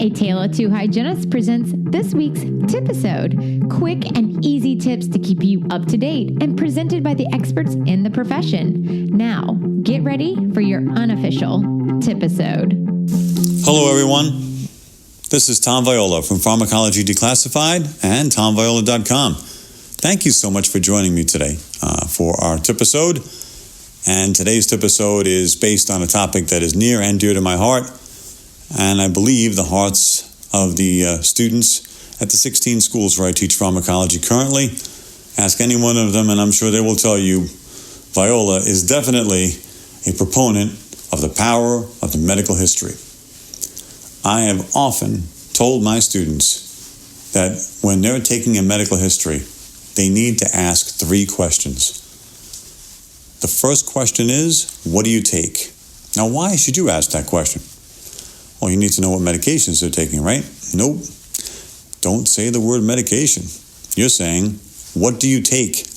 A Tale of Two Hygienists presents this week's TIPisode, quick and easy tips to keep you up to date and presented by the experts in the profession. Now, get ready for your unofficial TIPisode. Hello, everyone. This is Tom Viola from Pharmacology Declassified and TomViola.com. Thank you so much for joining me today for our TIPisode. And today's TIPisode is based on a topic that is near and dear to my heart, and I believe the hearts of the students at the 16 schools where I teach pharmacology currently. Ask any one of them, and I'm sure they will tell you Viola is definitely a proponent of the power of the medical history. I have often told my students that when they're taking a medical history, they need to ask 3 questions. The first question is, what do you take? Now, why should you ask that question? Well, you need to know what medications they're taking, right? Nope. Don't say the word medication. You're saying, what do you take?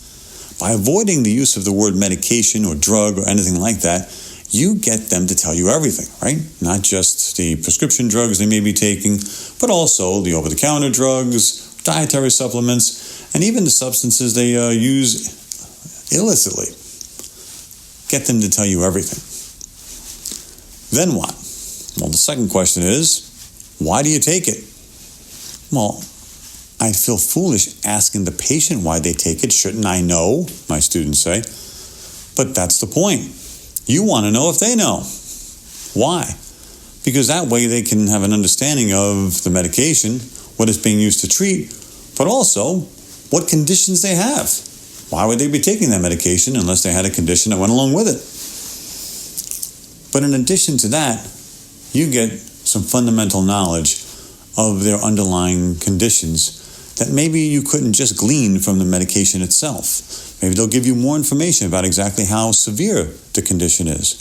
By avoiding the use of the word medication or drug or anything like that, you get them to tell you everything, right? Not just the prescription drugs they may be taking, but also the over-the-counter drugs, dietary supplements, and even the substances they use illicitly. Get them to tell you everything. Then what? Well, the second question is, why do you take it? Well, I feel foolish asking the patient why they take it. Shouldn't I know? My students say. But that's the point. You want to know if they know. Why? Because that way they can have an understanding of the medication, what it's being used to treat, but also what conditions they have. Why would they be taking that medication unless they had a condition that went along with it? But in addition to that, you get some fundamental knowledge of their underlying conditions that maybe you couldn't just glean from the medication itself. Maybe they'll give you more information about exactly how severe the condition is.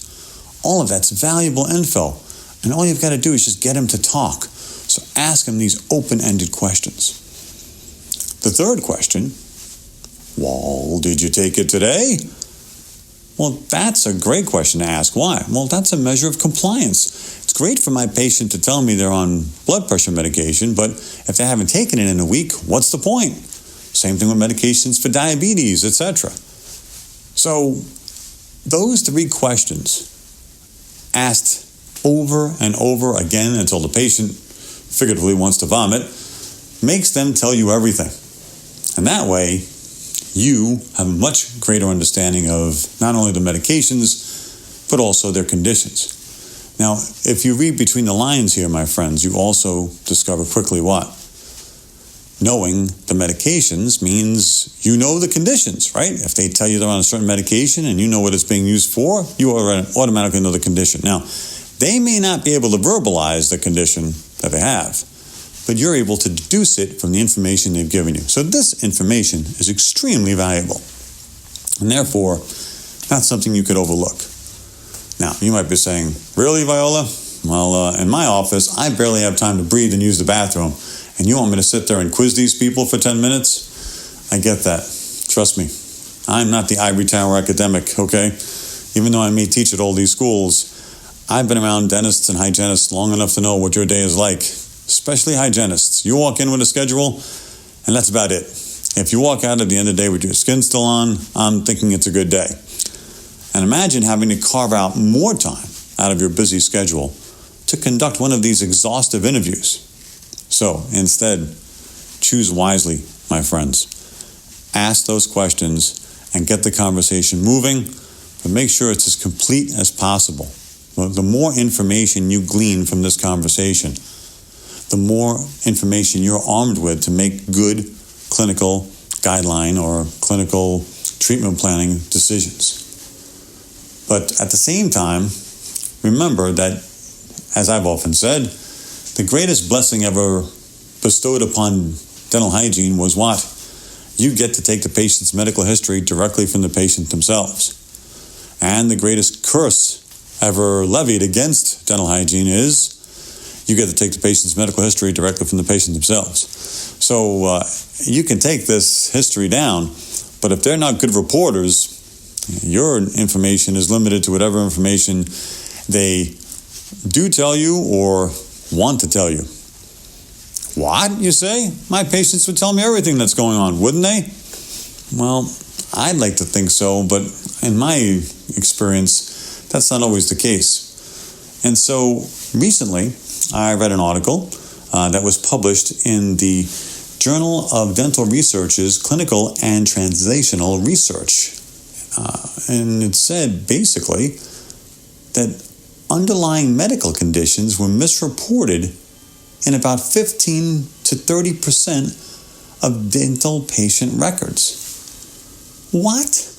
All of that's valuable info, and all you've got to do is just get them to talk. So ask them these open-ended questions. The third question, well, did you take it today? Well, that's a great question to ask. Why? Well, that's a measure of compliance. It's great for my patient to tell me they're on blood pressure medication, but if they haven't taken it in a week, what's the point? Same thing with medications for diabetes, etc. So those 3 questions asked over and over again until the patient figuratively wants to vomit makes them tell you everything. And that way, you have a much greater understanding of not only the medications, but also their conditions. Now, if you read between the lines here, my friends, you also discover quickly what? Knowing the medications means you know the conditions, right? If they tell you they're on a certain medication and you know what it's being used for, you automatically know the condition. Now, they may not be able to verbalize the condition that they have, but you're able to deduce it from the information they've given you. So this information is extremely valuable, and therefore, not something you could overlook. Now, you might be saying, really, Viola? Well, in my office, I barely have time to breathe and use the bathroom, and you want me to sit there and quiz these people for 10 minutes? I get that. Trust me. I'm not the ivory tower academic, okay? Even though I may teach at all these schools, I've been around dentists and hygienists long enough to know what your day is like. Especially hygienists. You walk in with a schedule, and that's about it. If you walk out at the end of the day with your skin still on, I'm thinking it's a good day. And imagine having to carve out more time out of your busy schedule to conduct one of these exhaustive interviews. So instead, choose wisely, my friends. Ask those questions and get the conversation moving, but make sure it's as complete as possible. The more information you glean from this conversation, the more information you're armed with to make good clinical guideline or clinical treatment planning decisions. But at the same time, remember that, as I've often said, the greatest blessing ever bestowed upon dental hygiene was what? You get to take the patient's medical history directly from the patient themselves. And the greatest curse ever levied against dental hygiene is you get to take the patient's medical history directly from the patient themselves. So you can take this history down, but if they're not good reporters, your information is limited to whatever information they do tell you or want to tell you. What, you say? My patients would tell me everything that's going on, wouldn't they? Well, I'd like to think so, but in my experience, that's not always the case. And so recently, I read an article that was published in the Journal of Dental Research's Clinical and Translational Research. And it said, basically, that underlying medical conditions were misreported in about 15 to 30% of dental patient records. What?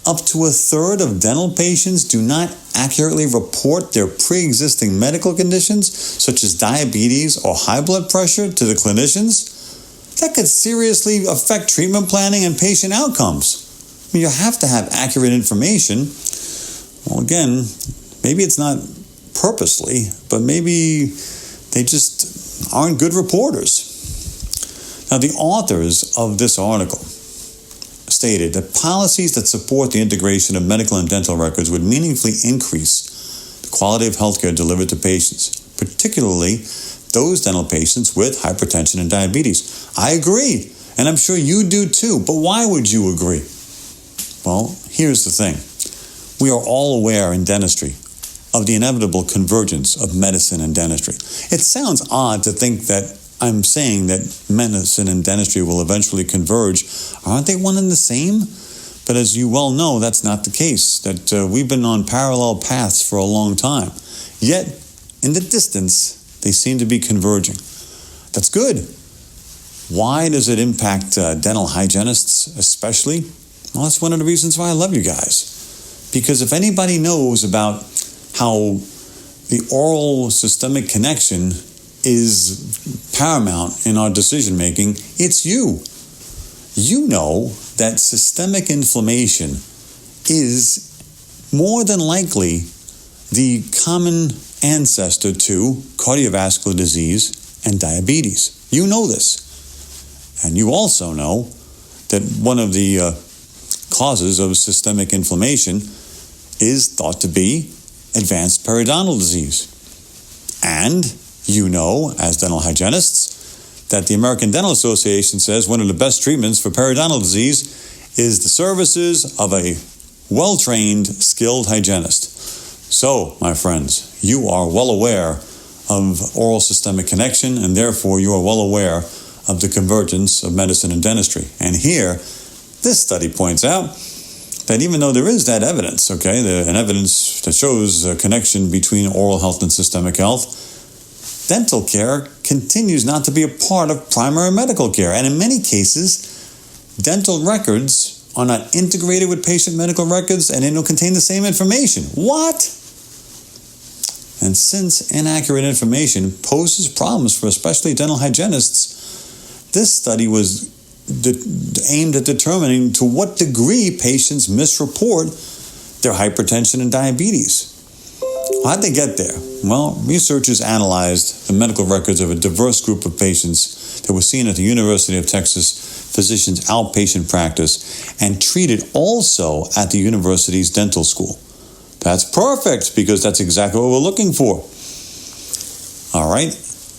Up to a third of dental patients do not accurately report their pre-existing medical conditions, such as diabetes or high blood pressure, to the clinicians? That could seriously affect treatment planning and patient outcomes. I mean, you have to have accurate information. Well, again, maybe it's not purposely, but maybe they just aren't good reporters. Now, the authors of this article stated that policies that support the integration of medical and dental records would meaningfully increase the quality of healthcare delivered to patients, particularly those dental patients with hypertension and diabetes. I agree, and I'm sure you do too, but why would you agree? Well, here's the thing. We are all aware in dentistry of the inevitable convergence of medicine and dentistry. It sounds odd to think that I'm saying that medicine and dentistry will eventually converge. Aren't they one and the same? But as you well know, that's not the case, that we've been on parallel paths for a long time. Yet, in the distance, they seem to be converging. That's good. Why does it impact dental hygienists especially? Well, that's one of the reasons why I love you guys. Because if anybody knows about how the oral systemic connection is paramount in our decision making, it's you. You know that systemic inflammation is more than likely the common ancestor to cardiovascular disease and diabetes. You know this. And you also know that one of the causes of systemic inflammation is thought to be advanced periodontal disease. And you know, as dental hygienists, that the American Dental Association says one of the best treatments for periodontal disease is the services of a well-trained, skilled hygienist. So, my friends, you are well aware of oral systemic connection, and therefore you are well aware of the convergence of medicine and dentistry. And here, this study points out that even though there is that evidence, an evidence that shows a connection between oral health and systemic health, dental care continues not to be a part of primary medical care. And in many cases, dental records are not integrated with patient medical records and they don't contain the same information. What? And since inaccurate information poses problems for especially dental hygienists, this study was aimed at determining to what degree patients misreport their hypertension and diabetes. How'd they get there? Well, researchers analyzed the medical records of a diverse group of patients that were seen at the University of Texas Physicians Outpatient Practice and treated also at the university's dental school. That's perfect, because that's exactly what we're looking for. All right.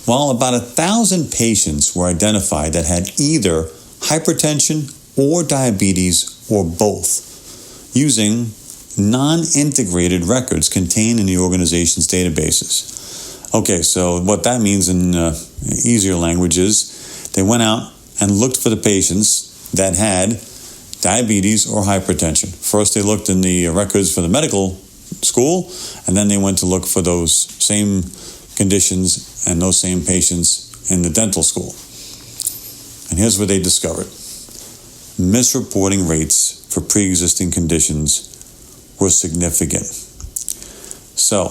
Well, about 1,000 patients were identified that had either hypertension or diabetes or both, using non-integrated records contained in the organization's databases. Okay, so what that means in easier language is they went out and looked for the patients that had diabetes or hypertension. First, they looked in the records for the medical school, and then they went to look for those same conditions and those same patients in the dental school. And here's what they discovered. Misreporting rates for pre-existing conditions were significant. So,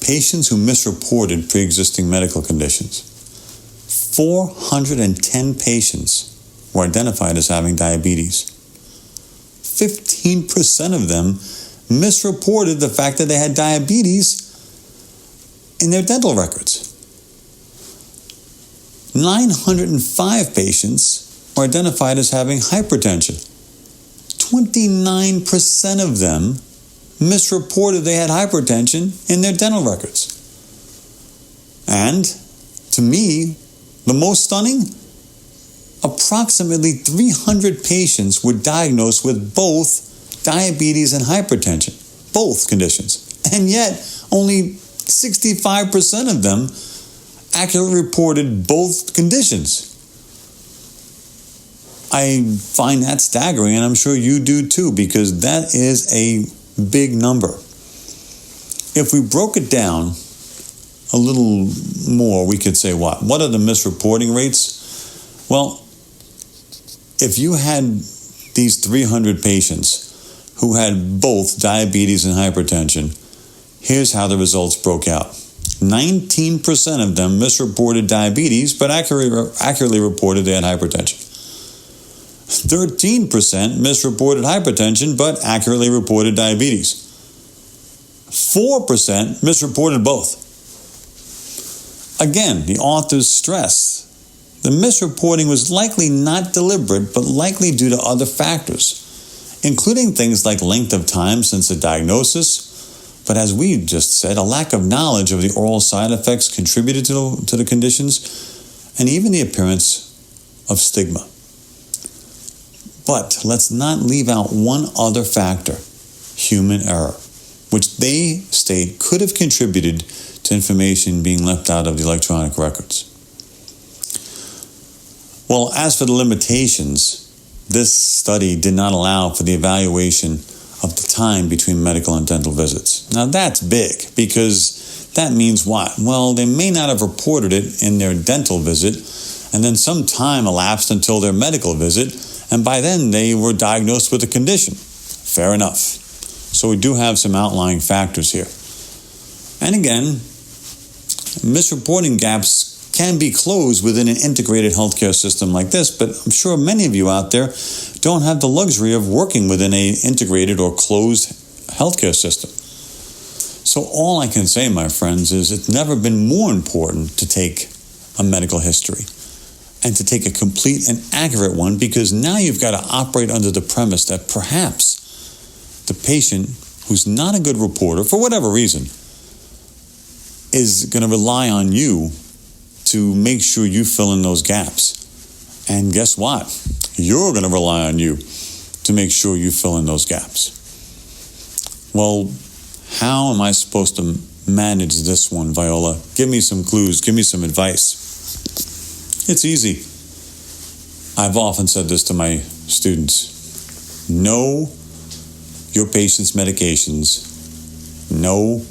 patients who misreported pre-existing medical conditions, 410 patients were identified as having diabetes. 15% of them misreported the fact that they had diabetes in their dental records. 905 patients were identified as having hypertension. 29% of them misreported they had hypertension in their dental records. And to me, the most stunning, approximately 300 patients were diagnosed with both diabetes and hypertension, both conditions. And yet, only 65% of them accurately reported both conditions. I find that staggering, and I'm sure you do too, because that is a big number. If we broke it down a little more, we could say what? What are the misreporting rates? Well, if you had these 300 patients who had both diabetes and hypertension, here's how the results broke out. 19% of them misreported diabetes, but accurately reported they had hypertension. 13% misreported hypertension, but accurately reported diabetes. 4% misreported both. Again, the authors stress the misreporting was likely not deliberate, but likely due to other factors, including things like length of time since the diagnosis. But as we just said, a lack of knowledge of the oral side effects contributed to the conditions, and even the appearance of stigma. But let's not leave out one other factor, human error, which they state could have contributed to information being left out of the electronic records. Well, as for the limitations, this study did not allow for the evaluation of the time between medical and dental visits. Now that's big, because that means what? Well, they may not have reported it in their dental visit, and then some time elapsed until their medical visit, and by then they were diagnosed with a condition. Fair enough. So we do have some outlying factors here. And again, misreporting gaps can be closed within an integrated healthcare system like this, but I'm sure many of you out there don't have the luxury of working within an integrated or closed healthcare system. So all I can say, my friends, is it's never been more important to take a medical history and to take a complete and accurate one, because now you've got to operate under the premise that perhaps the patient who's not a good reporter, for whatever reason, is going to rely on you to make sure you fill in those gaps. And guess what? You're going to rely on you to make sure you fill in those gaps. Well, how am I supposed to manage this one, Viola? Give me some clues. Give me some advice. It's easy. I've often said this to my students. Know your patient's medications. Know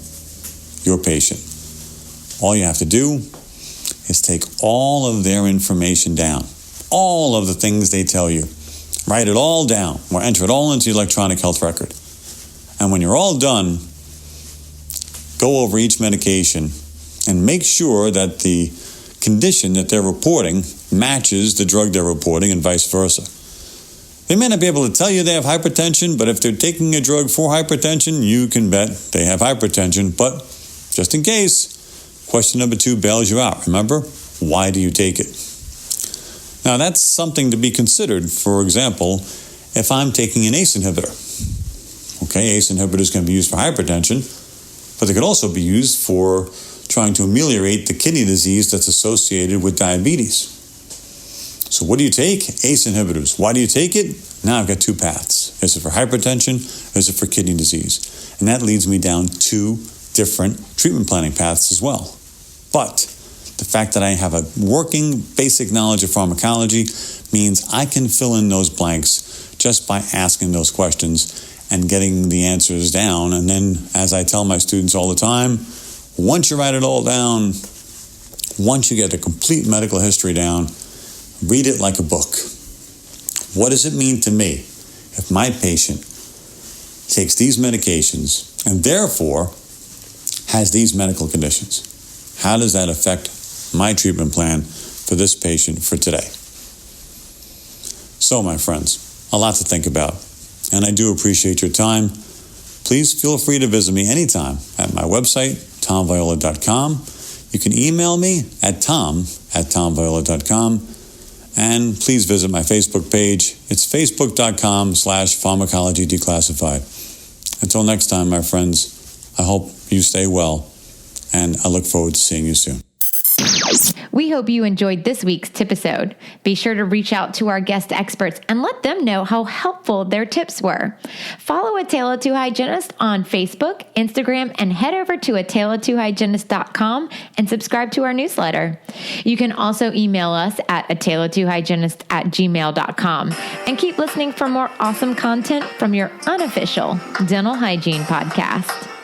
your patient. All you have to do is take all of their information down. All of the things they tell you. Write it all down or enter it all into the electronic health record. And when you're all done, go over each medication and make sure that the condition that they're reporting matches the drug they're reporting, and vice versa. They may not be able to tell you they have hypertension, but if they're taking a drug for hypertension, you can bet they have hypertension. But just in case, question number 2 bails you out. Remember, why do you take it? Now, that's something to be considered. For example, if I'm taking an ACE inhibitor. Okay, ACE inhibitors can be used for hypertension, but they could also be used for trying to ameliorate the kidney disease that's associated with diabetes. So what do you take? ACE inhibitors. Why do you take it? Now I've got 2 paths. Is it for hypertension or is it for kidney disease? And that leads me down 2 different treatment planning paths as well. But the fact that I have a working basic knowledge of pharmacology means I can fill in those blanks just by asking those questions and getting the answers down. And then, as I tell my students all the time, once you write it all down, once you get the complete medical history down, read it like a book. What does it mean to me if my patient takes these medications and therefore has these medical conditions? How does that affect my treatment plan for this patient for today? So, my friends, a lot to think about, and I do appreciate your time. Please feel free to visit me anytime at my website, tomviola.com. You can email me at tom@tomviola.com. And please visit my Facebook page. It's facebook.com/pharmacology declassified. Until next time, my friends, I hope you stay well, and I look forward to seeing you soon. We hope you enjoyed this week's TIPisode. Be sure to reach out to our guest experts and let them know how helpful their tips were. Follow A Tale of Two Hygienists on Facebook, Instagram, and head over to ataleoftwohygienist.com and subscribe to our newsletter. You can also email us at ataleoftwohygienist@gmail.com and keep listening for more awesome content from your unofficial dental hygiene podcast.